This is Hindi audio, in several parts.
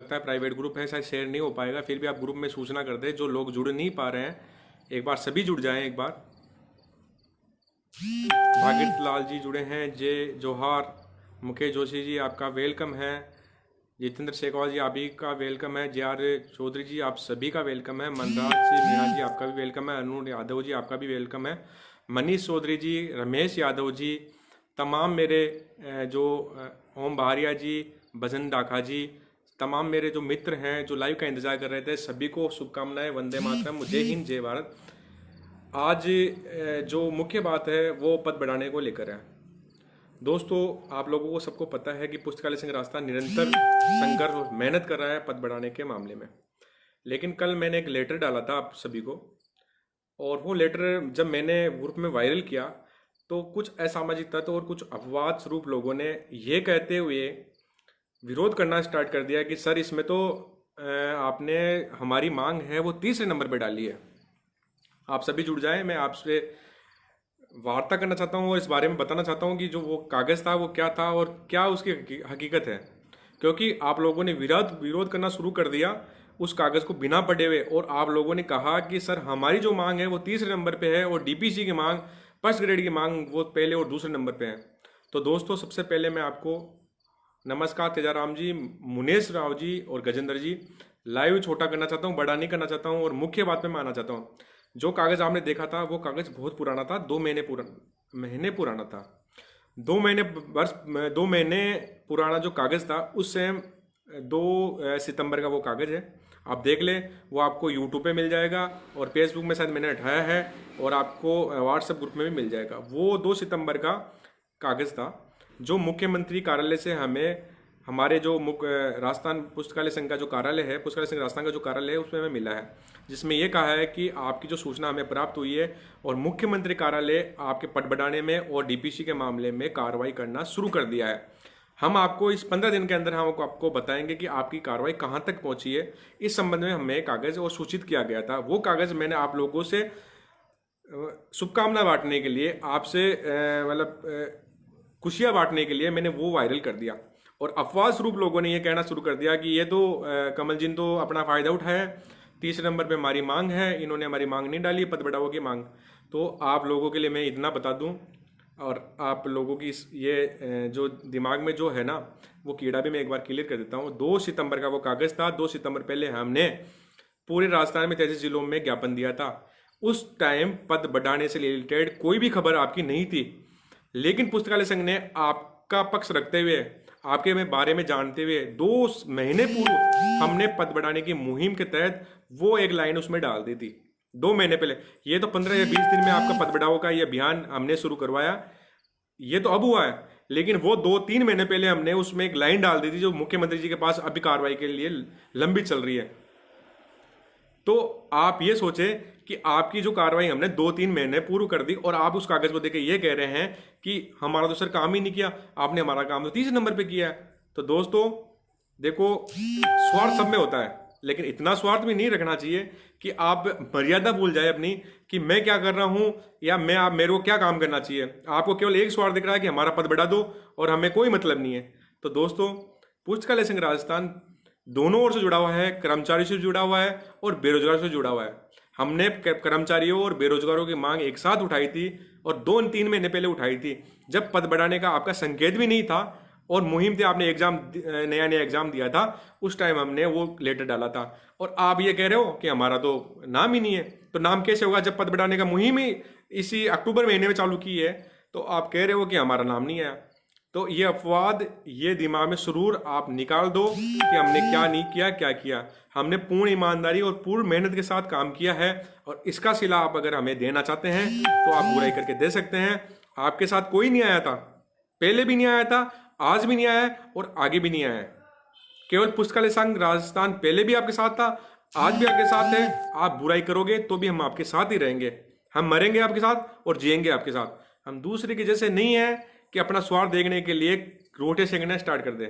लगता है प्राइवेट ग्रुप है, शायद शेयर नहीं हो पाएगा, फिर भी आप ग्रुप में सूचना कर दें। जो लोग जुड़ नहीं पा रहे हैं एक बार सभी जुड़ जाएं। एक बार भागीरथ लाल जी जुड़े हैं, जय जोहार। मुकेश जोशी जी आपका वेलकम है। जितेंद्र शेखवाल जी आप ही का वेलकम है। जे आर चौधरी जी आप सभी का वेलकम है। मनराज जी मीणा जी आपका भी वेलकम है। अरुण यादव जी आपका भी वेलकम है। मनीष चौधरी जी, रमेश यादव जी, तमाम मेरे जो ओम बहारिया जी, भजन डाका जी, तमाम मेरे जो मित्र हैं जो लाइव का इंतजार कर रहे थे, सभी को शुभकामनाएं। वंदे मातरम, जय हिंद, जय भारत। आज जो मुख्य बात है वो पद बढ़ाने को लेकर है। दोस्तों आप लोगों को सबको पता है कि पुस्तकालय संघ राजस्थान निरंतर संघर्ष और मेहनत कर रहा है पद बढ़ाने के मामले में। लेकिन कल मैंने एक लेटर डाला था आप सभी को, और वो लेटर जब मैंने ग्रुप में वायरल किया तो कुछ असामाजिक तत्व और कुछ अपवाद स्वरूप लोगों ने ये कहते हुए विरोध करना स्टार्ट कर दिया कि सर इसमें तो आपने हमारी मांग है वो तीसरे नंबर पर डाली है। आप सभी जुड़ जाएं, मैं आपसे वार्ता करना चाहता हूँ और इस बारे में बताना चाहता हूँ कि जो वो कागज़ था वो क्या था और क्या उसकी हकीकत है। क्योंकि आप लोगों ने विरोध करना शुरू कर दिया उस कागज़ को बिना पढ़े हुए, और आप लोगों ने कहा कि सर हमारी जो मांग है वो तीसरे नंबर पे है और डीपीसी की मांग, फर्स्ट ग्रेड की मांग वो पहले और दूसरे नंबर पे है। तो दोस्तों सबसे पहले मैं आपको नमस्कार तेजाराम जी, मुनेश राव जी और गजेंद्र जी, लाइव छोटा करना चाहता हूँ, बड़ा नहीं करना चाहता हूँ, और मुख्य बात में मैं आना चाहता हूँ। जो कागज़ आपने देखा था वो कागज़ बहुत पुराना था, 2 महीने पुराना था। 2 महीने पुराना जो कागज़ था उससे 2 सितंबर का वो कागज़ है, आप देख लें। वो आपको यूट्यूब पे मिल जाएगा और फेसबुक में शायद मैंने उठाया है, और आपको व्हाट्सएप ग्रुप में भी मिल जाएगा। वो 2 सितंबर का कागज़ था जो मुख्यमंत्री कार्यालय से हमें, हमारे जो राजस्थान पुस्तकालय संघ का जो कार्यालय है, पुस्तकालय संघ राजस्थान का जो कार्यालय है उसमें हमें मिला है, जिसमें यह कहा है कि आपकी जो सूचना हमें प्राप्त हुई है और मुख्यमंत्री कार्यालय आपके पद बढ़ाने में और डीपीसी के मामले में कार्रवाई करना शुरू कर दिया है। हम आपको इस 15 दिन के अंदर हम आपको बताएंगे कि आपकी कार्रवाई कहाँ तक पहुंची है। इस संबंध में हमें कागज़ और सूचित किया गया था। वो कागज़ मैंने आप लोगों से शुभकामना बांटने के लिए, आपसे मतलब खुशियाँ बांटने के लिए मैंने वो वायरल कर दिया, और अफवाह स्वरूप लोगों ने ये कहना शुरू कर दिया कि ये तो कमल जी ने तो अपना फ़ायदा उठाया, तीसरे नंबर पे हमारी मांग है, इन्होंने हमारी मांग नहीं डाली, पद बढ़ाओ की मांग। तो आप लोगों के लिए मैं इतना बता दूं, और आप लोगों की ये जो दिमाग में जो है ना वो कीड़ा भी मैं एक बार क्लियर कर देता हूँ। 2 सितंबर का वो कागज़ था। 2 सितंबर पहले हमने पूरे राजस्थान में 33 जिलों में ज्ञापन दिया था। उस टाइम पद बढ़ाने से रिलेटेड कोई भी खबर आपकी नहीं थी, लेकिन पुस्तकालय संघ ने आपका पक्ष रखते हुए, आपके में बारे में जानते हुए 2 महीने पूर्व हमने पद बढ़ाने की मुहिम के तहत वो एक लाइन उसमें डाल दी थी 2 महीने पहले। ये तो 15 या 20 दिन में आपका पद बढ़ाओ का ये अभियान हमने शुरू करवाया, ये तो अब हुआ है, लेकिन वो 2-3 महीने पहले हमने उसमें एक लाइन डाल दी थी जो मुख्यमंत्री जी के पास अभी कार्रवाई के लिए लंबी चल रही है। तो आप ये सोचे कि आपकी जो कार्रवाई हमने 2-3 महीने पूर्व कर दी, और आप उस कागज को देखे ये कह रहे हैं कि हमारा तो सर काम ही नहीं किया, आपने हमारा काम तो 30 नंबर पे किया है। तो दोस्तों देखो, स्वार्थ सब में होता है, लेकिन इतना स्वार्थ भी नहीं रखना चाहिए कि आप मर्यादा भूल जाए अपनी, कि मैं क्या कर रहा हूं या मैं आप मेरे को क्या काम करना चाहिए। आपको केवल एक स्वार्थ दिख रहा है कि हमारा पद बढ़ा दो, और हमें कोई मतलब नहीं है। तो दोस्तों पुस्तकालय संघ राजस्थान दोनों ओर से जुड़ा हुआ है, कर्मचारी से जुड़ा हुआ है और बेरोजगार से जुड़ा हुआ है। हमने कर्मचारियों और बेरोजगारों की मांग एक साथ उठाई थी, और 2-3 महीने पहले उठाई थी, जब पद बढ़ाने का आपका संकेत भी नहीं था और मुहिम थी, आपने नया एग्जाम दिया था, उस टाइम हमने वो लेटर डाला था। और आप ये कह रहे हो कि हमारा तो नाम ही नहीं है। तो नाम कैसे होगा जब पद बढ़ाने का मुहिम ही इसी अक्टूबर महीने में चालू की है, तो आप कह रहे हो कि हमारा नाम नहीं आया। तो ये अपवाद, ये दिमाग में सुरूर आप निकाल दो कि हमने क्या नहीं किया, क्या किया। हमने पूर्ण ईमानदारी और पूर्ण मेहनत के साथ काम किया है, और इसका सिला आप अगर हमें देना चाहते हैं तो आप बुराई करके दे सकते हैं। आपके साथ कोई नहीं आया था, पहले भी नहीं आया था, आज भी नहीं आया है और आगे भी नहीं आया है। केवल पुस्तकालय संघ राजस्थान पहले भी आपके साथ था, आज भी आपके साथ है। आप बुराई करोगे तो भी हम आपके साथ ही रहेंगे, हम मरेंगे आपके साथ और जिएंगे आपके साथ। हम दूसरे के जैसे नहीं है कि अपना स्वार्थ देखने के लिए रोटी सेकना स्टार्ट कर दे।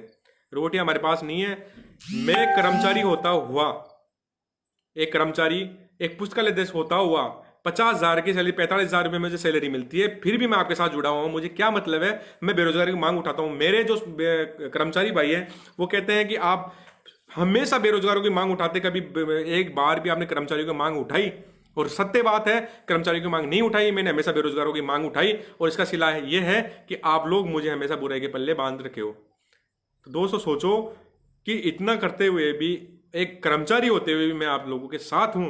रोटी हमारे पास नहीं है। मैं कर्मचारी होता हुआ, एक कर्मचारी, एक पुस्तकालय अध्यक्ष होता हुआ 50,000 की सैलरी, 45,000 रुपये मुझे सैलरी मिलती है, फिर भी मैं आपके साथ जुड़ा हुआ हूँ। मुझे क्या मतलब है, मैं बेरोजगारी की मांग उठाता हूँ। मेरे जो कर्मचारी भाई हैं वो कहते हैं कि आप हमेशा बेरोजगारों की मांग उठाते, कभी एक बार भी आपने कर्मचारियों की मांग उठाई? और सत्य बात है, कर्मचारियों की मांग नहीं उठाई, मैंने हमेशा बेरोजगारों की मांग उठाई, और इसका सिला ये है कि आप लोग मुझे हमेशा बुराई के पल्ले बांध रखे हो। तो दोस्तों सोचो कि इतना करते हुए भी, एक कर्मचारी होते हुए भी मैं आप लोगों के साथ हूं।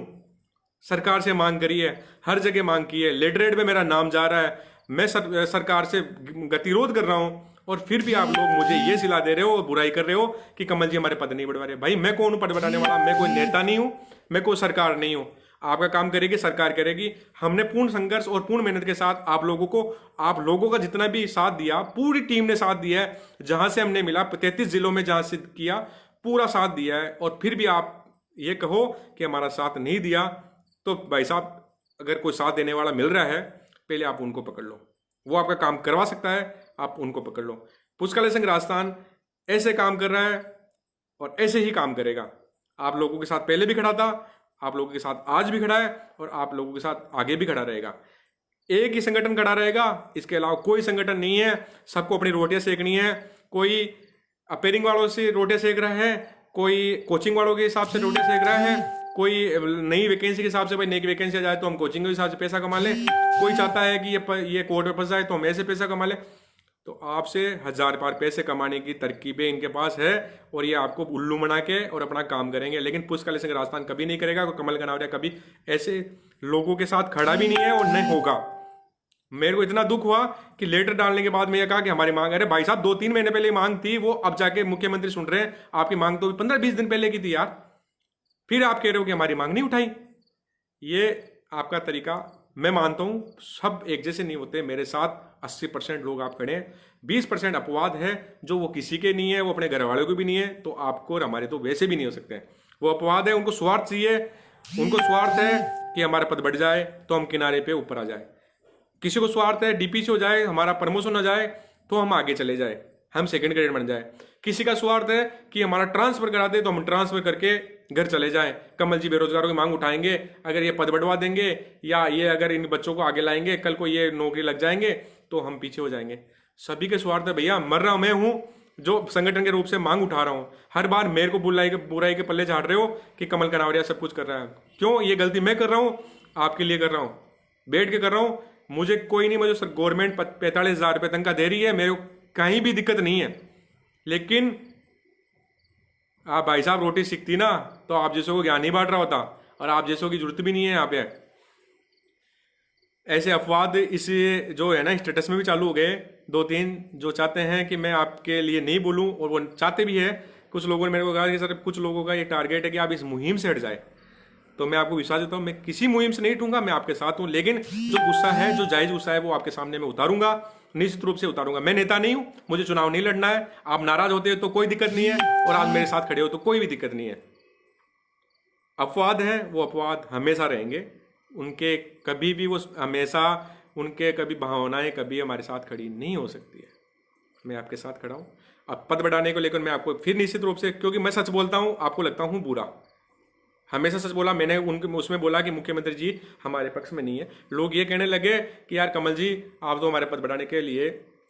सरकार से मांग करी है, हर जगह मांग की है, लेटरहेड में मेरा नाम जा रहा है, मैं सरकार से गतिरोध कर रहा हूं, और फिर भी आप लोग मुझे ये सिला दे रहे हो और बुराई कर रहे हो कि कमल जी हमारे पद नहीं बढ़वा रहे। भाई मैं कौन हूं पद बढ़ाने वाला? मैं कोई नेता नहीं हूं, मैं कोई सरकार नहीं हूं। आपका काम करेगी सरकार, करेगी। हमने पूर्ण संघर्ष और पूर्ण मेहनत के साथ आप लोगों का जितना भी साथ दिया, पूरी टीम ने साथ दिया है। जहां से हमने मिला 33 जिलों में जहां से किया, पूरा साथ दिया है, और फिर भी आप ये कहो कि हमारा साथ नहीं दिया। तो भाई साहब, अगर कोई साथ देने वाला मिल रहा है, पहले आप उनको पकड़ लो, वो आपका काम करवा सकता है, आप उनको पकड़ लो। पुस्तकालय संघ राजस्थान ऐसे काम कर रहा है और ऐसे ही काम करेगा। आप लोगों के साथ पहले भी खड़ा था, आप लोगों के साथ आज भी खड़ा है, और आप लोगों के साथ आगे भी खड़ा रहेगा। एक ही संगठन खड़ा रहेगा, इसके अलावा कोई संगठन नहीं है। सबको अपनी रोटियां सेकनी है। कोई अपेयरिंग वालों से रोटियां सेक रहा है, कोई कोचिंग वालों के हिसाब से रोटियां सेक रहा है, कोई नई वैकेंसी के हिसाब से, भाई नई वैकेंसी आ जाए तो हम कोचिंग के हिसाब से पैसा कमा लें, कोई चाहता है कि ये कोर्ट में फंस जाए तो हम ऐसे पैसा कमा लें। तो आपसे 1000 बार पैसे कमाने की तरकीबें इनके पास है, और ये आपको उल्लू बना के और अपना काम करेंगे। लेकिन पुस्तकालय संघ राजस्थान कभी नहीं करेगा, कमल कनावरिया कभी ऐसे लोगों के साथ खड़ा भी नहीं है और नहीं होगा। मेरे को इतना दुख हुआ कि लेटर डालने के बाद मैं ये कहा कि हमारी मांग, अरे भाई साहब 2-3 महीने पहले मांग थी, वो अब जाके मुख्यमंत्री सुन रहे हैं। आपकी मांग तो 15-20 दिन पहले की थी यार, फिर आप कह रहे हो कि हमारी मांग नहीं उठाई। ये आपका तरीका, मैं मानता हूं सब एक जैसे नहीं होते। मेरे साथ 80% लोग आप खड़े हैं, 20% अपवाद है जो वो किसी के नहीं है, वो अपने घर वालों को भी नहीं है, तो आपको और हमारे तो वैसे भी नहीं हो सकते हैं। वो अपवाद है, उनको स्वार्थ चाहिए, उनको स्वार्थ है कि हमारा पद बढ़ जाए तो हम किनारे पे ऊपर आ जाए। किसी को स्वार्थ है डीपी से हो जाए, हमारा प्रमोशन हो जाए तो हम आगे चले जाए, हम सेकंड ग्रेड बन जाए। किसी का स्वार्थ है कि हमारा ट्रांसफर करा दे तो हम ट्रांसफर करके घर चले जाएं। कमल जी बेरोजगारों की मांग उठाएंगे, अगर ये पद बढ़वा देंगे या ये अगर इन बच्चों को आगे लाएंगे, कल को ये नौकरी लग जाएंगे तो हम पीछे हो जाएंगे। सभी के स्वार्थ है भैया। मर रहा मैं हूं जो संगठन के रूप से मांग उठा रहा हूं। हर बार मेरे को बुराई के पल्ले झाड़ रहे हो कि कमल कनावरिया सब कुछ कर रहा है। क्यों? ये गलती मैं कर रहा हूं, आपके लिए कर रहा हूं, बैठ के कर रहा हूं। मुझे कोई नहीं, मुझे गवर्नमेंट 45,000 रुपये तनख्वाह दे रही है, मेरे को कहीं भी दिक्कत नहीं है। लेकिन आप भाई साहब रोटी सीखती ना तो आप जैसों को ज्ञान नहीं बांट रहा होता, और आप जैसों की जरूरत भी नहीं है यहाँ पे। ऐसे अपवाद इस जो है ना स्टेटस में भी चालू हो गए, 2-3 जो चाहते हैं कि मैं आपके लिए नहीं बोलूं, और वो चाहते भी है। कुछ लोगों ने मेरे को कहा कि सर कुछ लोगों का ये टारगेट है कि आप इस मुहिम से हट जाए। तो मैं आपको विश्वास देता हूं, मैं किसी मुहिम से नहीं हटूंगा, मैं आपके साथ हूं। लेकिन जो गुस्सा है, जो जायज गुस्सा है, वो आपके सामने मैं उतारूंगा, निश्चित रूप से उतारूंगा। मैं नेता नहीं हूं, मुझे चुनाव नहीं लड़ना है। आप नाराज होते हो तो कोई दिक्कत नहीं है, और आप मेरे साथ खड़े हो तो कोई भी दिक्कत नहीं है। अपवाद है, वो अपवाद हमेशा रहेंगे उनके, कभी भी वो हमेशा उनके कभी भावनाएं कभी हमारे साथ खड़ी नहीं हो सकती है। मैं आपके साथ खड़ा हूं। अब पद बढ़ाने को लेकर मैं आपको फिर निश्चित रूप से, क्योंकि मैं सच बोलता हूं, आपको लगता हूं बुरा, हमेशा सच बोला मैंने। उनके उसमें बोला कि मुख्यमंत्री जी हमारे पक्ष में नहीं है। लोग ये कहने लगे कि यार कमल जी आप तो हमारे पद बढ़ाने के लिए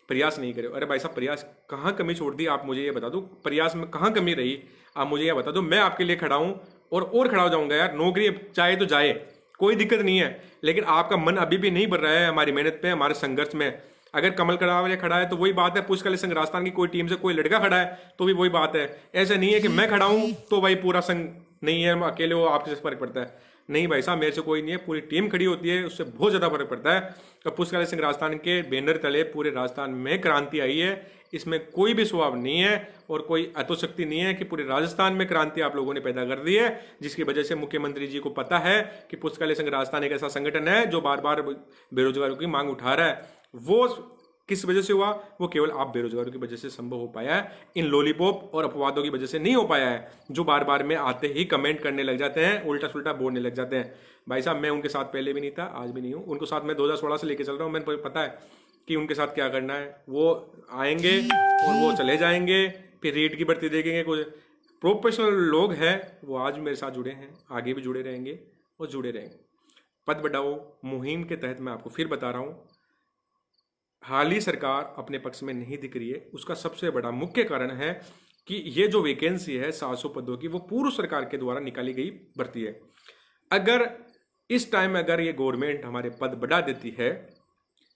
प्रयास नहीं करे। अरे भाई साहब, प्रयास कहाँ कमी छोड़ दी आप मुझे ये बता दो, प्रयास में कहाँ कमी रही आप मुझे ये बता दो। मैं आपके लिए खड़ा हूँ और खड़ा हो जाऊंगा यार। नौकरी चाहे तो जाए, कोई दिक्कत नहीं है, लेकिन आपका मन अभी भी नहीं भर रहा है हमारी मेहनत पे, हमारे संघर्ष में। अगर कमल कनावरिया खड़ा है तो वही बात है, पुस्तकालय संघ राजस्थान की कोई टीम से कोई लड़का खड़ा है तो भी वही बात है। ऐसा नहीं है कि मैं खड़ा हूं तो भाई पूरा संघ नहीं है, अकेले हो आपसे फर्क पड़ता है। नहीं भाई साहब, मेरे से कोई नहीं है, पूरी टीम खड़ी होती है, उससे बहुत ज्यादा फर्क पड़ता है। तो पुस्तकालय संघ राजस्थान के बैनर तले पूरे राजस्थान में क्रांति आई है। इसमें कोई भी स्वभाव नहीं है और कोई अतोशक्ति नहीं है कि पूरे राजस्थान में क्रांति आप लोगों ने पैदा कर दी है, जिसकी वजह से मुख्यमंत्री जी को पता है कि पुस्तकालय संघ राजस्थान एक ऐसा संगठन है जो बार बार बेरोजगारों की मांग उठा रहा है। वो किस वजह से हुआ? वो केवल आप बेरोजगारों की वजह से संभव हो पाया है, इन लॉलीपॉप और अपवादों की वजह से नहीं हो पाया है, जो बार बार में आते ही कमेंट करने लग जाते हैं, उल्टा सुल्टा बोलने लग जाते हैं। भाई साहब, मैं उनके साथ पहले भी नहीं था, आज भी नहीं हूँ। उनको साथ मैं 2016 से लेकर चल रहा हूँ। मैंने पता है कि उनके साथ क्या करना है। वो आएंगे और वो चले जाएंगे, फिर रीट की भर्ती देखेंगे। कुछ प्रोफेशनल लोग हैं, वो आज मेरे साथ जुड़े हैं, आगे भी जुड़े रहेंगे और जुड़े रहेंगे। पद बढ़ाओ मुहिम के तहत मैं आपको फिर बता रहा हूँ, हाल ही सरकार अपने पक्ष में नहीं दिख रही है। उसका सबसे बड़ा मुख्य कारण है कि ये जो वैकेंसी है 700 पदों की, वो पूर्व सरकार के द्वारा निकाली गई भर्ती है। अगर इस टाइम अगर ये गवर्नमेंट हमारे पद बढ़ा देती है,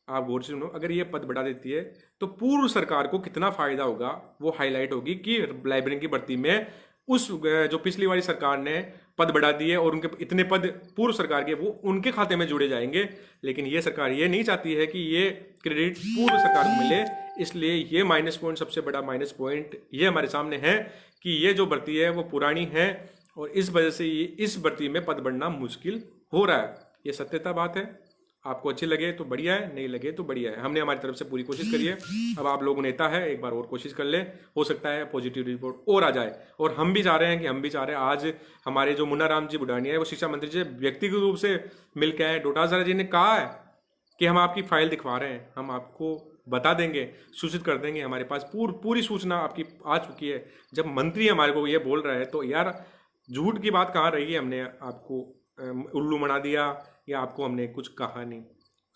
आप गौर से सुनो, अगर ये पद बढ़ा देती है तो पूर्व सरकार को कितना फायदा होगा वो हाईलाइट होगी कि लाइब्रेरियन की भर्ती में उस जो पिछली वाली सरकार ने पद बढ़ा दिए और उनके इतने पद पूर्व सरकार के वो उनके खाते में जुड़े जाएंगे। लेकिन ये सरकार ये नहीं चाहती है कि ये क्रेडिट पूर्व सरकार को मिले, इसलिए ये माइनस पॉइंट, सबसे बड़ा माइनस पॉइंट ये हमारे सामने है कि ये जो भर्ती है वो पुरानी है और इस वजह से ये इस भर्ती में पद बढ़ना मुश्किल हो रहा है। ये सत्यता बात है। आपको अच्छी लगे तो बढ़िया है, नहीं लगे तो बढ़िया है। हमने हमारी तरफ से पूरी कोशिश करी है। अब आप लोग नेता है, एक बार और कोशिश कर ले, हो सकता है पॉजिटिव रिपोर्ट और आ जाए। और हम भी चाह रहे हैं कि आज हमारे जो मुन्ना राम जी बुढ़ानिया है वो शिक्षा मंत्री जी व्यक्तिगत रूप से मिल के आए। डोटासरा जी ने कहा है कि हम आपकी फाइल दिखवा रहे हैं, हम आपको बता देंगे, सूचित कर देंगे। हमारे पास पूरी सूचना आपकी आ चुकी है। जब मंत्री हमारे को ये बोल रहा है तो यार झूठ की बात कहाँ रही है? हमने आपको उल्लू बना दिया या आपको हमने कुछ कहा नहीं?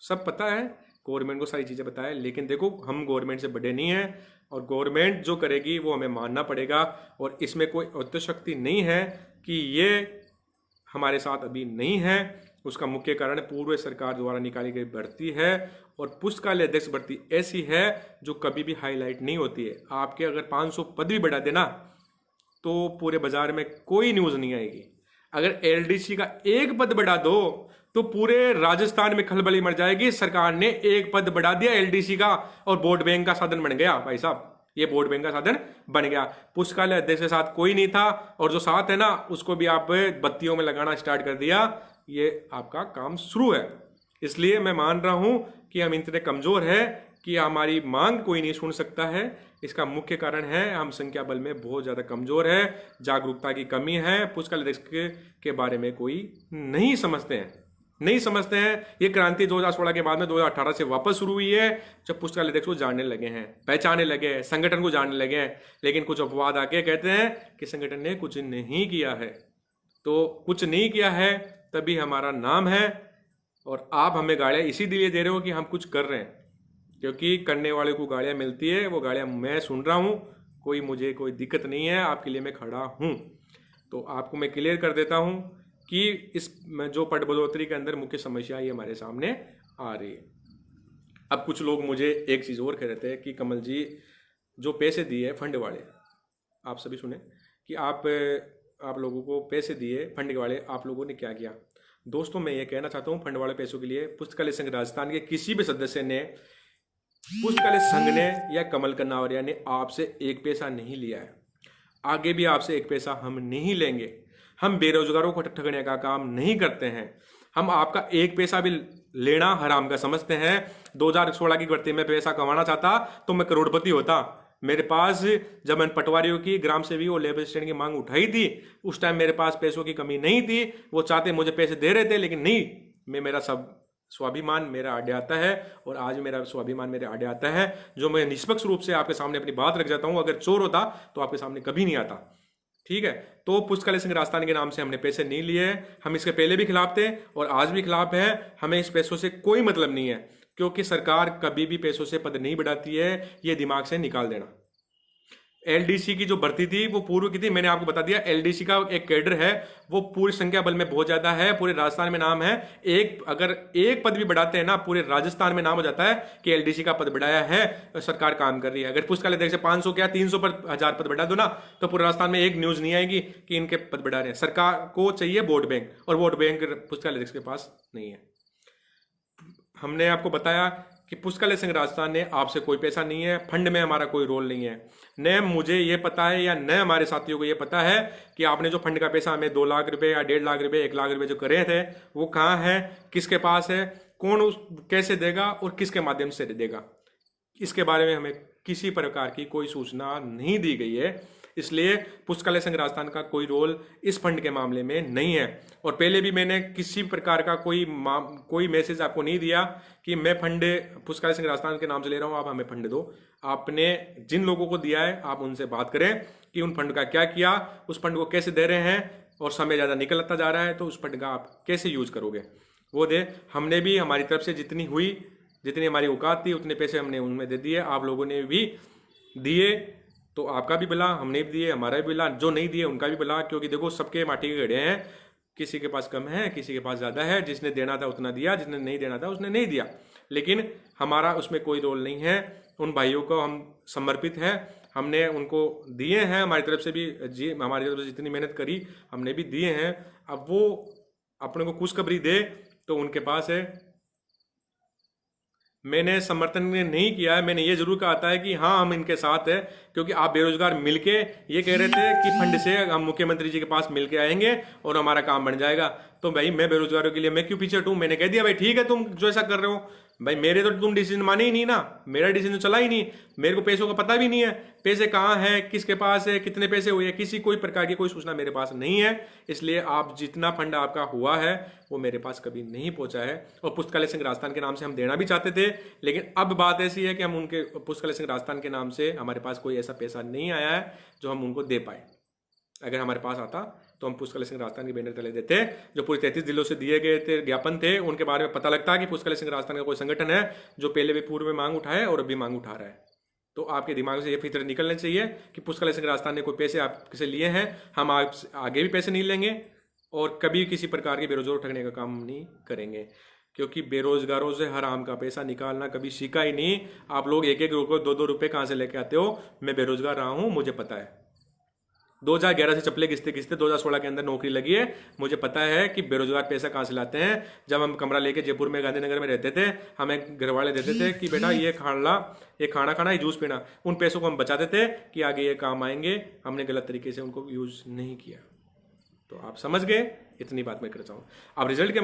सब पता है, गवर्नमेंट को सारी चीज़ें पता है। लेकिन देखो, हम गवर्नमेंट से बड़े नहीं हैं और गवर्नमेंट जो करेगी वो हमें मानना पड़ेगा। और इसमें कोई अत्याशक्ति नहीं है कि ये हमारे साथ अभी नहीं है। उसका मुख्य कारण पूर्व सरकार द्वारा निकाली गई भर्ती है। और पुस्तकालय अध्यक्ष भर्ती ऐसी है जो कभी भी हाईलाइट नहीं होती है। आपके अगर 500 पद भी बढ़ा देना तो पूरे बाजार में कोई न्यूज़ नहीं आएगी। अगर एलडीसी का एक पद बढ़ा दो तो पूरे राजस्थान में खलबली मच जाएगी। सरकार ने एक पद बढ़ा दिया एलडीसी का और वोट बैंक का साधन बन गया। भाई साहब, ये वोट बैंक का साधन बन गया। पुस्तकालय अध्यक्ष के साथ कोई नहीं था और जो साथ है ना उसको भी आप बत्तियों में लगाना स्टार्ट कर दिया। ये आपका काम शुरू है। इसलिए मैं मान रहा हूं कि हम इतने कमजोर है कि हमारी मांग कोई नहीं सुन सकता है। इसका मुख्य कारण है हम संख्या बल में बहुत ज़्यादा कमज़ोर है, जागरूकता की कमी है। पुस्तकालय अध्यक्ष के बारे में कोई नहीं समझते हैं। ये क्रांति 2016 के बाद में 2018 से वापस शुरू हुई है, जब पुस्तकालय अध्यक्ष को जानने लगे हैं, पहचानने लगे हैं, संगठन को जानने लगे हैं। लेकिन कुछ अपवाद आके कहते हैं कि संगठन ने कुछ नहीं किया है। तो कुछ नहीं किया है तभी हमारा नाम है। और आप हमें गालियाँ इसीलिए दे रहे हो कि हम कुछ कर रहे हैं, क्योंकि करने वाले को गालियाँ मिलती है। वो गालियाँ मैं सुन रहा हूँ, मुझे कोई दिक्कत नहीं है, आपके लिए मैं खड़ा हूँ। तो आपको मैं क्लियर कर देता हूँ कि इस जो पद बढ़ोतरी के अंदर मुख्य समस्या ये हमारे सामने आ रही है। अब कुछ लोग मुझे एक चीज़ और कह रहे थे कि कमल जी जो पैसे दिए फंड वाले, आप सभी सुने कि आप लोगों को पैसे दिए फंड वाले, आप लोगों ने क्या किया? दोस्तों, मैं ये कहना चाहता हूँ, फंड वाले पैसों के लिए पुस्तकालय संघ राजस्थान के किसी भी सदस्य ने, पुस्तकालय संघ ने या कमल कन्नावरिया ने आपसे एक पैसा नहीं लिया है। आगे भी आपसे एक पैसा हम नहीं लेंगे। हम बेरोजगारों को ठगने का काम नहीं करते हैं। हम आपका एक पैसा भी लेना हराम का समझते हैं। 2016 की भर्ती में पैसा कमाना चाहता तो मैं करोड़पति होता। मेरे पास जब मैंने पटवारियों की, ग्राम सेवी और लेबर असिस्टेंट की मांग उठाई थी, उस टाइम मेरे पास पैसों की कमी नहीं थी। वो चाहते मुझे पैसे दे रहे थे, लेकिन नहीं, मेरा सब स्वाभिमान मेरा आड़े आता है। और आज मेरा स्वाभिमान मेरे आड़े आता है, जो मैं निष्पक्ष रूप से आपके सामने अपनी बात रख जाता हूं। अगर चोर होता तो आपके सामने कभी नहीं आता। ठीक है, तो पुस्तकालय संघ राजस्थान के नाम से हमने पैसे नहीं लिए। हम इसके पहले भी खिलाफ थे और आज भी खिलाफ है। हमें इस पैसों से कोई मतलब नहीं है, क्योंकि सरकार कभी भी पैसों से पद नहीं बढ़ाती है। ये दिमाग से निकाल देना। एलडीसी की जो भर्ती थी वो पूर्व की थी, मैंने आपको बता दिया। एलडीसी का एक कैडर है, वो पूरी संख्या बल में बहुत ज्यादा है, पूरे राजस्थान में नाम है। अगर एक पद भी बढ़ाते हैं ना, पूरे राजस्थान में नाम हो जाता है कि एलडीसी का पद बढ़ाया है, सरकार काम कर रही है। अगर पुस्तकालय अध्यक्ष से 500 क्या 300 पर 1000 पद बढ़ा दो ना, तो पूरे राजस्थान में एक न्यूज नहीं आएगी कि इनके पद बढ़ा रहे हैं। सरकार को चाहिए वोट बैंक, और वोट बैंक पुस्तकालय अध्यक्ष के पास नहीं है। हमने आपको बताया कि पुस्तकालय संघ राजस्थान ने आपसे कोई पैसा नहीं है, फंड में हमारा कोई रोल नहीं है। न मुझे ये पता है या न हमारे साथियों को ये पता है कि आपने जो फंड का पैसा हमें 2 लाख रुपए या 1.5 लाख रुपए 1 लाख रुपए जो करे थे, वो कहाँ है, किसके पास है, कौन कैसे देगा और किसके माध्यम से देगा, इसके बारे में हमें किसी प्रकार की कोई सूचना नहीं दी गई है। इसलिए पुस्तकालय संघ राजस्थान का कोई रोल इस फंड के मामले में नहीं है। और पहले भी मैंने किसी प्रकार का कोई मैसेज आपको नहीं दिया कि मैं फंड पुस्तकालय संघ राजस्थान के नाम से ले रहा हूं, आप हमें फंड दो। आपने जिन लोगों को दिया है आप उनसे बात करें कि उन फंड का क्या किया, उस फंड को कैसे दे रहे हैं, और समय ज़्यादा निकलता जा रहा है तो उस फंड का आप कैसे यूज करोगे वो दे। हमने भी हमारी तरफ से जितनी हमारी औकात थी उतने पैसे हमने उनमें दे दिए, आप लोगों ने भी दिए। तो आपका भी भला, हमने भी दिए, हमारा भी भला, जो नहीं दिए उनका भी भला, क्योंकि देखो सबके माटी के घड़े हैं, किसी के पास कम है, किसी के पास ज़्यादा है, जिसने देना था उतना दिया, जिसने नहीं देना था उसने नहीं दिया। लेकिन हमारा उसमें कोई रोल नहीं है, उन भाइयों को हम समर्पित है, हमने उनको दिए हैं, हमारी तरफ से भी जी, हमारी तरफ से जितनी मेहनत करी हमने भी दिए हैं। अब वो अपने को खुशखबरी दे तो उनके पास है। मैंने समर्थन नहीं किया है, मैंने ये जरूर कहा था कि हाँ हम इनके साथ है, क्योंकि आप बेरोजगार मिलके ये कह रहे थे कि फंड से हम मुख्यमंत्री जी के पास मिलके आएंगे और हमारा काम बन जाएगा। तो भाई मैं बेरोजगारों के लिए मैं क्यों पीछे हटूं? मैंने कह दिया भाई ठीक है, तुम जो ऐसा कर रहे हो, भाई मेरे तो तुम डिसीजन माने ही नहीं ना, मेरा डिसीजन चला ही नहीं, मेरे को पैसों का पता भी नहीं है, पैसे कहाँ है, किसके पास है, कितने पैसे हुए, किसी कोई प्रकार की कोई सूचना मेरे पास नहीं है। इसलिए आप जितना फंड आपका हुआ है वो मेरे पास कभी नहीं पहुंचा है। और पुस्तकालय संघ राजस्थान के नाम से हम देना भी चाहते थे, लेकिन अब बात ऐसी है कि हम उनके पुस्तकालय संघ राजस्थान के नाम से हमारे पास कोई ऐसा पैसा नहीं आया है जो हम उनको दे पाए। अगर हमारे पास आता तो हम पुस्तकालय संघ राजस्थान के बैनर तले देते। जो पूरे 33 जिलों से दिए गए थे ज्ञापन थे, उनके बारे में पता लगता है कि पुस्तकालय संघ राजस्थान का कोई संगठन है जो पहले भी पूर्व में मांग उठाए और अभी मांग उठा रहा है। तो आपके दिमाग से ये फिक्र निकलना चाहिए कि पुस्तकालय संघ राजस्थान ने कोई पैसे आपसे लिए हैं, हम आगे भी पैसे नहीं लेंगे और कभी किसी प्रकार के बेरोजगार ठगने का काम नहीं करेंगे, क्योंकि बेरोजगारों से हराम का पैसा निकालना कभी सीखा ही नहीं। आप लोग एक एक रुपये 2-2 रुपये कहाँ से लेके आते हो? मैं बेरोजगार रहा हूँ, मुझे पता है। 2011 से चप्पलें घिसते घिसते 2016 के अंदर नौकरी लगी है, मुझे पता है कि बेरोजगार पैसा कहाँ से लाते हैं। जब हम कमरा लेके जयपुर में गांधीनगर में रहते थे, हमें घर वाले देते थे कि बेटा ये खाना, ये खाना खाना, ये जूस पीना, उन पैसों को हम बचाते थे कि आगे ये काम आएंगे। हमने गलत तरीके से उनको यूज नहीं किया। तो आप समझ गए, इतनी बात मैं करता हूँ। अब रिजल्ट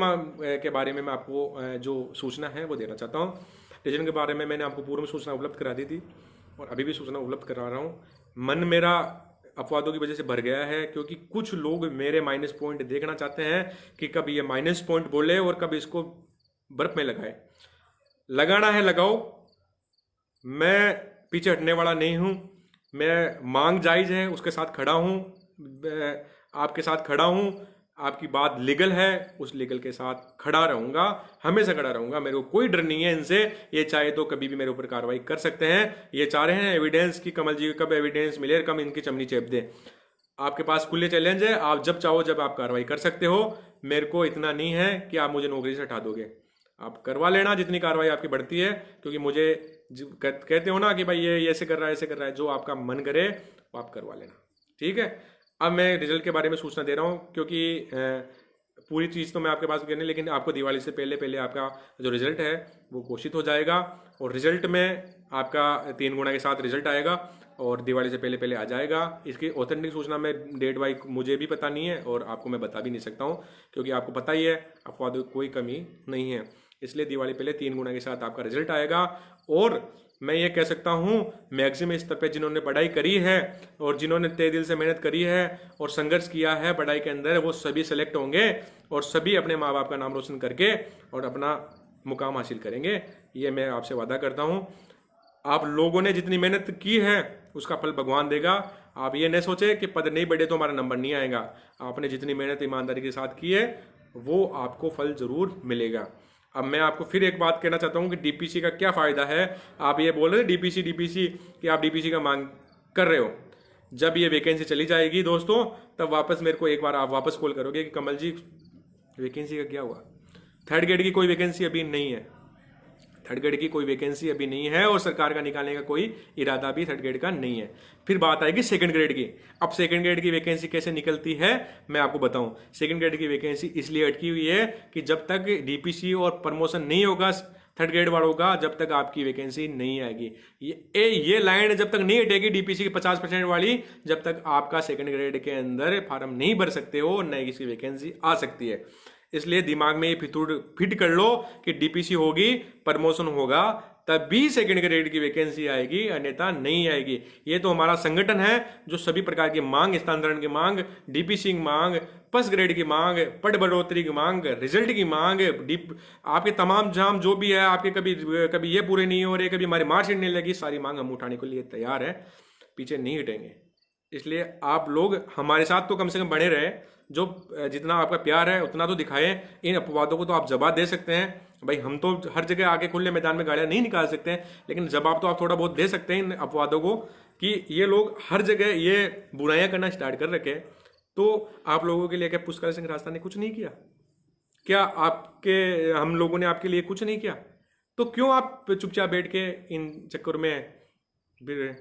के बारे में मैं आपको जो सूचना है वो देना चाहता हूँ। रिजल्ट के बारे में मैंने आपको पूर्व में सूचना उपलब्ध करा दी थी और अभी भी सूचना उपलब्ध करा रहा हूँ। मन मेरा अपवादों की वजह से भर गया है, क्योंकि कुछ लोग मेरे माइनस पॉइंट देखना चाहते हैं कि कब ये माइनस पॉइंट बोले और कब इसको बर्फ में लगाए। लगाना है लगाओ, मैं पीछे हटने वाला नहीं हूँ। मैं मांग जायज है उसके साथ खड़ा हूँ, आपके साथ खड़ा हूँ। आपकी बात लीगल है, उस लीगल के साथ खड़ा रहूंगा, हमेशा खड़ा रहूंगा। मेरे को कोई डर नहीं है इनसे। ये चाहे तो कभी भी मेरे ऊपर कार्रवाई कर सकते हैं। ये चाह रहे हैं एविडेंस की, कमल जी कब एविडेंस मिले, कम इनकी चमनी चेप दे। आपके पास खुले चैलेंज है, आप जब चाहो जब आप कार्रवाई कर सकते हो। मेरे को इतना नहीं है कि आप मुझे नौकरी से हटा दोगे। आप करवा लेना जितनी कार्रवाई आपकी बढ़ती है, क्योंकि मुझे कहते हो ना कि भाई ये ऐसे कर रहा है, ऐसे कर रहा है, जो आपका मन करे वो आप करवा लेना, ठीक है। अब मैं रिजल्ट के बारे में सूचना दे रहा हूँ, क्योंकि पूरी चीज़ तो मैं आपके पास कहने, लेकिन आपको दिवाली से पहले पहले आपका जो रिजल्ट है वो घोषित हो जाएगा। और रिजल्ट में आपका 3 गुना के साथ रिजल्ट आएगा और दिवाली से पहले पहले आ जाएगा। इसकी ऑथेंटिक सूचना में डेट वाइज मुझे भी पता नहीं है और आपको मैं बता भी नहीं सकता हूँ, क्योंकि आपको पता ही है अफवाह कोई कमी नहीं है। इसलिए दिवाली पहले 3 गुना के साथ आपका रिजल्ट आएगा। और मैं ये कह सकता हूँ मैक्सिमम स्तर पे जिन्होंने पढ़ाई करी है और जिन्होंने तहे दिल से मेहनत करी है और संघर्ष किया है पढ़ाई के अंदर, वो सभी सेलेक्ट होंगे और सभी अपने माँ बाप का नाम रोशन करके और अपना मुकाम हासिल करेंगे। ये मैं आपसे वादा करता हूँ। आप लोगों ने जितनी मेहनत की है उसका फल भगवान देगा। आप ये नहीं सोचे कि पद नहीं बढ़े तो हमारा नंबर नहीं आएगा। आपने जितनी मेहनत ईमानदारी के साथ की है वो आपको फल जरूर मिलेगा। अब मैं आपको फिर एक बात कहना चाहता हूँ कि डीपीसी का क्या फ़ायदा है। आप ये बोल रहे थे डीपीसी कि आप डीपीसी का मांग कर रहे हो। जब ये वैकेंसी चली जाएगी दोस्तों, तब वापस मेरे को एक बार आप वापस कॉल करोगे कि कमल जी वैकेंसी का क्या हुआ। थर्ड ग्रेड की कोई वैकेंसी अभी नहीं है, थर्ड ग्रेड की कोई वैकेंसी अभी नहीं है और सरकार का निकालने का कोई इरादा भी थर्ड ग्रेड का नहीं है। फिर बात आएगी सेकंड ग्रेड की। अब सेकंड ग्रेड की वैकेंसी कैसे निकलती है मैं आपको बताऊं। सेकंड ग्रेड की वैकेंसी इसलिए अटकी हुई है कि जब तक डीपीसी और प्रमोशन नहीं होगा थर्ड ग्रेड वालों का, जब तक आपकी वैकेंसी नहीं आएगी। ये लाइन जब तक नहीं हटेगी डीपीसी की 50% वाली, जब तक आपका सेकंड ग्रेड के अंदर फार्म नहीं भर सकते हो, नई किसी वैकेंसी आ सकती है। इसलिए दिमाग में ये फिट कर लो कि डीपीसी होगी, प्रमोशन होगा, तभी सेकंड ग्रेड की वैकेंसी आएगी, अन्यथा नहीं आएगी। ये तो हमारा संगठन है जो सभी प्रकार की मांग, स्थानांतरण की मांग, डीपीसी की मांग, फर्स्ट ग्रेड की मांग, पद बढ़ोतरी की मांग, रिजल्ट की मांग, आपके तमाम जाम जो भी है, आपके कभी ये पूरे नहीं हो रहे, कभी हमारी मार्कशीट नहीं लगी, सारी मांग हम उठाने के लिए तैयार है, पीछे नहीं हटेंगे। इसलिए आप लोग हमारे साथ तो कम से कम बने रहे, जो जितना आपका प्यार है उतना तो दिखाएं। इन अपवादों को तो आप जवाब दे सकते हैं भाई, हम तो हर जगह आके खुले मैदान में गालियां नहीं निकाल सकते हैं, लेकिन जवाब तो आप थोड़ा बहुत दे सकते हैं इन अपवादों को कि ये लोग हर जगह ये बुराइयां करना स्टार्ट कर रखे। तो आप लोगों के लिए क्या पुष्कर सिंह राजस्थान ने कुछ नहीं किया? क्या आपके हम लोगों ने आपके लिए कुछ नहीं किया? तो क्यों आप चुपचाप बैठ के इन चक्कर में फिर रहे?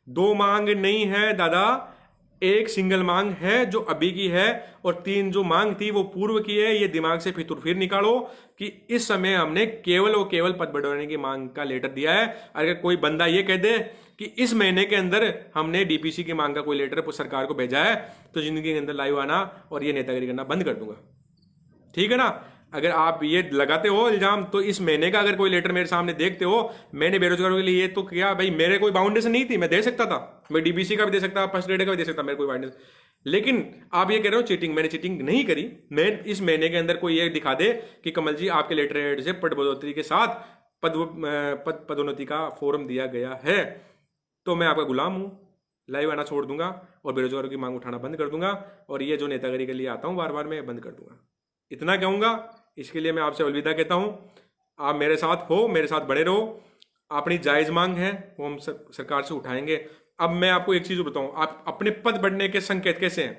दो मांग नहीं है दादा, एक सिंगल मांग है जो अभी की है, और 3 जो मांग थी वो पूर्व की है। ये दिमाग से फिर निकालो कि इस समय हमने केवल और केवल पद बढ़ाने की मांग का लेटर दिया है। अगर कोई बंदा ये कह दे कि इस महीने के अंदर हमने डीपीसी की मांग का कोई लेटर सरकार को भेजा है, तो जिंदगी के अंदर लाइव आना और ये नेतागिरी करना बंद कर दूंगा। ठीक है ना? अगर आप ये लगाते हो इल्जाम, तो इस महीने का अगर कोई लेटर मेरे सामने देखते हो, मैंने बेरोजगारों के लिए ये तो किया भाई, मेरे कोई बाउंडेशन नहीं थी, मैं दे सकता था, मैं डीबीसी का भी दे सकता, फर्स्ट ग्रेड का भी दे सकता, मेरे कोई बाउंडेशन। लेकिन आप ये कह रहे हो चीटिंग, मैंने चीटिंग नहीं करी। मैं इस महीने के अंदर कोई ये दिखा दे कि कमल जी आपके लेटर हेड से पद बढ़ोतरी के साथ पदोन्नति का फॉर्म दिया गया है, तो मैं आपका गुलाम हूं, लाइव आना छोड़ दूंगा और बेरोजगारों की मांग उठाना बंद कर दूंगा, और ये जो नेतागिरी के लिए आता हूं बार बार मैं बंद कर दूंगा। इतना कहूंगा, इसके लिए मैं आपसे अलविदा कहता हूं। आप मेरे साथ हो, मेरे साथ बने रहो। अपनी जायज मांग है वो हम सरकार से उठाएंगे। अब मैं आपको एक चीज बताऊं, आप अपने पद बढ़ने के संकेत कैसे हैं?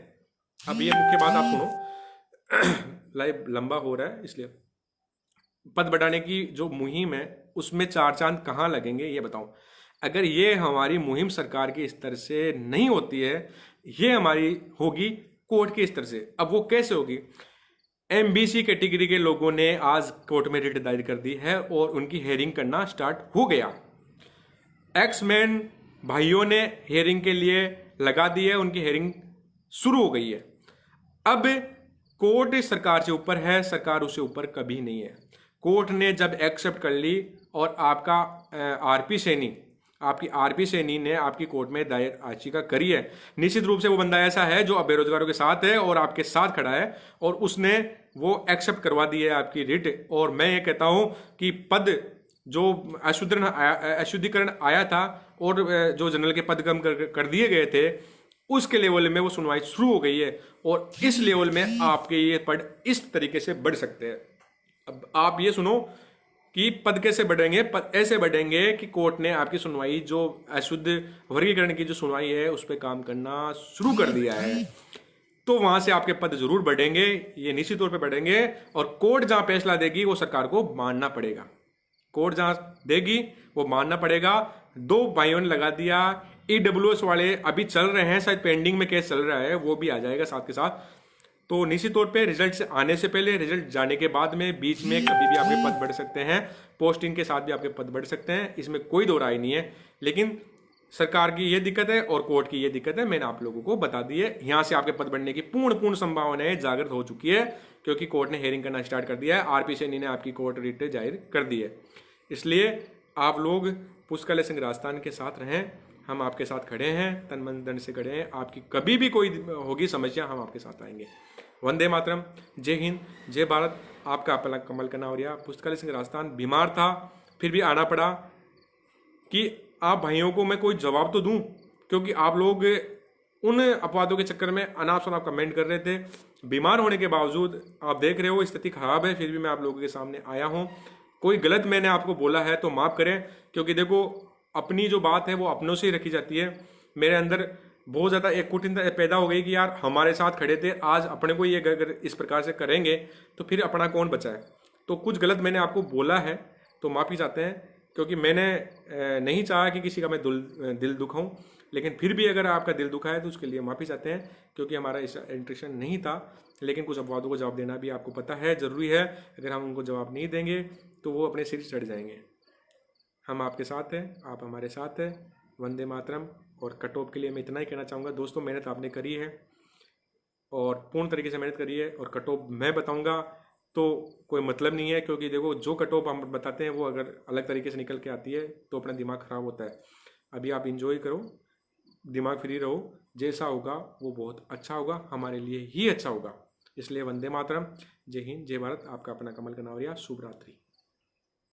अब ये मुख्य बात आप सुनो। लाइव लंबा हो रहा है, इसलिए पद बढ़ाने की जो मुहिम है उसमें 4 चांद कहाँ लगेंगे ये बताऊं। अगर ये हमारी मुहिम सरकार के स्तर से नहीं होती है, ये हमारी होगी कोर्ट के स्तर से। अब वो कैसे होगी? एमबीसी कैटेगरी के लोगों ने आज कोर्ट में रिट दायर कर दी है और उनकी हेयरिंग करना स्टार्ट हो गया। एक्समैन भाइयों ने हेयरिंग के लिए लगा दी है, उनकी हेयरिंग शुरू हो गई है। अब कोर्ट सरकार से ऊपर है, सरकार उससे ऊपर कभी नहीं है। कोर्ट ने जब एक्सेप्ट कर ली और आपका आपकी आरपी सैनी ने आपकी कोर्ट में दायर याचिका करी है, निश्चित रूप से वो बंदा ऐसा है जो अब बेरोजगारों के साथ है और आपके साथ खड़ा है, और उसने वो एक्सेप्ट करवा दी है आपकी रिट। और मैं ये कहता हूं कि पद जो अशुद्धिकरण आया था और जो जनरल के पद कम कर दिए गए थे, उसके लेवल में वो सुनवाई शुरू हो गई है, और इस लेवल में आपके ये पद इस तरीके से बढ़ सकते हैं। अब आप ये सुनो कि पद कैसे बढ़ेंगे। पद ऐसे बढ़ेंगे कि कोर्ट ने आपकी सुनवाई, जो अशुद्ध वर्गीकरण की जो सुनवाई है, उस पर काम करना शुरू कर दिया है, तो वहां से आपके पद जरूर बढ़ेंगे, ये निश्चित तौर पे बढ़ेंगे। और कोर्ट जहां फैसला देगी वो सरकार को मानना पड़ेगा। कोर्ट जहां देगी वो मानना पड़ेगा। 2 भाइयों ने लगा दिया। ईडब्ल्यूएस वाले अभी चल रहे हैं, शायद पेंडिंग में केस चल रहा है, वो भी आ जाएगा साथ के साथ। तो निश्चित तौर पे रिजल्ट से आने से पहले, रिजल्ट जाने के बाद में, बीच में कभी भी आपके पद बढ़ सकते हैं। पोस्टिंग के साथ भी आपके पद बढ़ सकते हैं, इसमें कोई दो राय नहीं है। लेकिन सरकार की ये दिक्कत है और कोर्ट की ये दिक्कत है, मैंने आप लोगों को बता दी है। यहाँ से आपके पद बढ़ने की पूर्ण संभावनाएं जागृत हो चुकी है, क्योंकि कोर्ट ने हेयरिंग करना स्टार्ट कर दिया है। आरपी सैनी ने आपकी कोर्ट रिट जाहिर कर दी है। इसलिए आप लोग पुष्कर सिंह राजस्थान के साथ रहें, हम आपके साथ खड़े हैं, तन मन धन से खड़े हैं। आपकी कभी भी कोई होगी समस्या, हम आपके साथ आएंगे। वंदे मातरम, जय हिंद, जय भारत। आपका अपना कमल कनावरिया। पुष्कर सिंह राजस्थान बीमार था, फिर भी आना पड़ा कि आप भाइयों को मैं कोई जवाब तो दूं, क्योंकि आप लोग उन अपवादों के चक्कर में अनाप शनाप कमेंट कर रहे थे। बीमार होने के बावजूद आप देख रहे हो स्थिति खराब है, फिर भी मैं आप लोगों के सामने आया हूं। कोई गलत मैंने आपको बोला है तो माफ करें, क्योंकि देखो अपनी जो बात है वो अपनों से ही रखी जाती है। मेरे अंदर बहुत ज़्यादा एक कुटिलता पैदा हो गई कि यार हमारे साथ खड़े थे, आज अपने को ये अगर इस प्रकार से करेंगे तो फिर अपना कौन बचा है। तो कुछ गलत मैंने आपको बोला है तो माफ़ी चाहते हैं, क्योंकि मैंने नहीं चाहा कि किसी का मैं दिल दुखाऊं। लेकिन फिर भी अगर आपका दिल दुखा है तो उसके लिए माफ़ी चाहते हैं, क्योंकि हमारा इंटेंशन नहीं था। लेकिन कुछ अपवादों को जवाब देना भी आपको पता है ज़रूरी है। अगर हम उनको जवाब नहीं देंगे तो वो अपने सिर चढ़ जाएंगे। हम आपके साथ हैं, आप हमारे साथ हैं। वंदे मातरम। और कट ऑफ के लिए मैं इतना ही कहना चाहूँगा, दोस्तों मेहनत आपने करी है और पूर्ण तरीके से मेहनत करी है, और कट ऑफ मैं बताऊँगा तो कोई मतलब नहीं है, क्योंकि देखो जो कट ऑफ हम बताते हैं वो अगर अलग तरीके से निकल के आती है तो अपना दिमाग ख़राब होता है। अभी आप इंजॉय करो, दिमाग फ्री रहो, जैसा होगा वो बहुत अच्छा होगा, हमारे लिए ही अच्छा होगा। इसलिए वंदे मातरम, जय हिंद, जय भारत। आपका अपना कमल कनावरिया। शुभ रात्रि।